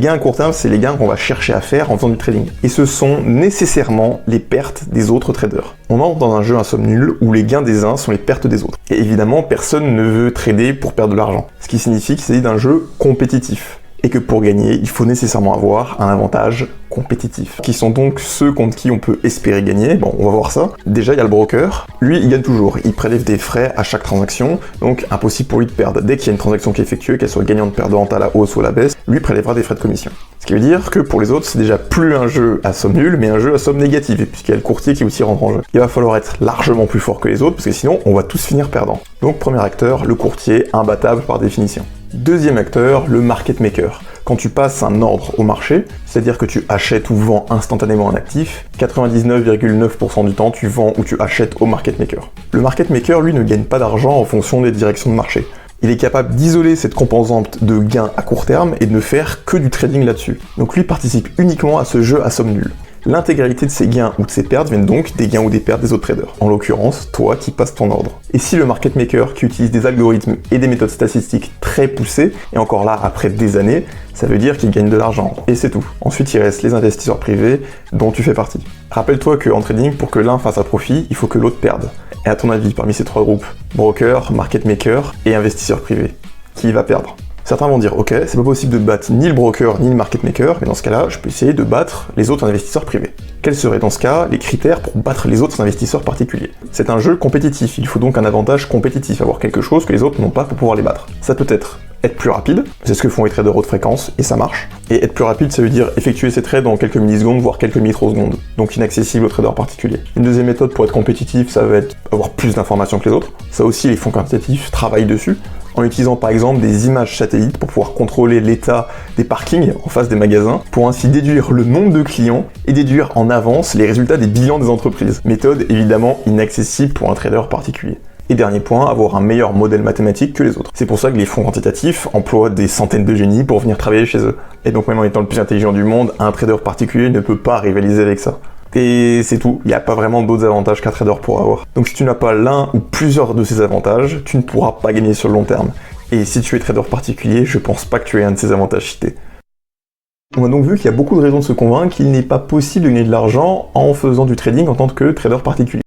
Les gains à court terme, c'est les gains qu'on va chercher à faire en faisant du trading. Et ce sont nécessairement les pertes des autres traders. On entre dans un jeu à somme nulle où les gains des uns sont les pertes des autres. Et évidemment, personne ne veut trader pour perdre de l'argent. Ce qui signifie qu'il s'agit d'un jeu compétitif. Et que pour gagner, il faut nécessairement avoir un avantage compétitif. Qui sont donc ceux contre qui on peut espérer gagner. Bon, on va voir ça. Déjà, il y a le broker. Lui, il gagne toujours. Il prélève des frais à chaque transaction, donc impossible pour lui de perdre. Dès qu'il y a une transaction qui est effectuée, qu'elle soit gagnante, perdante, à la hausse ou à la baisse, lui prélèvera des frais de commission. Ce qui veut dire que pour les autres, c'est déjà plus un jeu à somme nulle, mais un jeu à somme négative, puisqu'il y a le courtier qui aussi rentre en jeu. Il va falloir être largement plus fort que les autres, parce que sinon, on va tous finir perdant. Donc, premier acteur, le courtier, imbattable par définition. Deuxième acteur, le market maker. Quand tu passes un ordre au marché, c'est-à-dire que tu achètes ou vends instantanément un actif, 99,9% du temps, tu vends ou tu achètes au market maker. Le market maker, lui, ne gagne pas d'argent en fonction des directions de marché. Il est capable d'isoler cette composante de gains à court terme et de ne faire que du trading là-dessus. Donc lui participe uniquement à ce jeu à somme nulle. L'intégralité de ses gains ou de ses pertes viennent donc des gains ou des pertes des autres traders. En l'occurrence, toi qui passes ton ordre. Et si le market maker qui utilise des algorithmes et des méthodes statistiques très poussées, et encore là après des années, ça veut dire qu'il gagne de l'argent. Et c'est tout. Ensuite, il reste les investisseurs privés dont tu fais partie. Rappelle-toi qu'en trading, pour que l'un fasse un profit, il faut que l'autre perde. Et à ton avis, parmi ces trois groupes, broker, market maker et investisseur privé, qui va perdre ? Certains vont dire, ok, c'est pas possible de battre ni le broker ni le market maker, mais dans ce cas-là, je peux essayer de battre les autres investisseurs privés. Quels seraient dans ce cas les critères pour battre les autres investisseurs particuliers? C'est un jeu compétitif, il faut donc un avantage compétitif, avoir quelque chose que les autres n'ont pas pour pouvoir les battre. Ça peut être plus rapide, c'est ce que font les traders haute fréquence, et ça marche. Et être plus rapide, ça veut dire effectuer ses trades en quelques millisecondes, voire quelques microsecondes, donc inaccessible aux traders particuliers. Une deuxième méthode pour être compétitif, ça va être avoir plus d'informations que les autres. Ça aussi, les fonds quantitatifs travaillent dessus, en utilisant par exemple des images satellites pour pouvoir contrôler l'état des parkings en face des magasins, pour ainsi déduire le nombre de clients et déduire en avance les résultats des bilans des entreprises. Méthode évidemment inaccessible pour un trader particulier. Et dernier point, avoir un meilleur modèle mathématique que les autres. C'est pour ça que les fonds quantitatifs emploient des centaines de génies pour venir travailler chez eux. Et donc même en étant le plus intelligent du monde, un trader particulier ne peut pas rivaliser avec ça. Et c'est tout, il n'y a pas vraiment d'autres avantages qu'un trader pourra avoir. Donc si tu n'as pas l'un ou plusieurs de ces avantages, tu ne pourras pas gagner sur le long terme. Et si tu es trader particulier, je pense pas que tu aies un de ces avantages cités. On a donc vu qu'il y a beaucoup de raisons de se convaincre qu'il n'est pas possible de gagner de l'argent en faisant du trading en tant que trader particulier.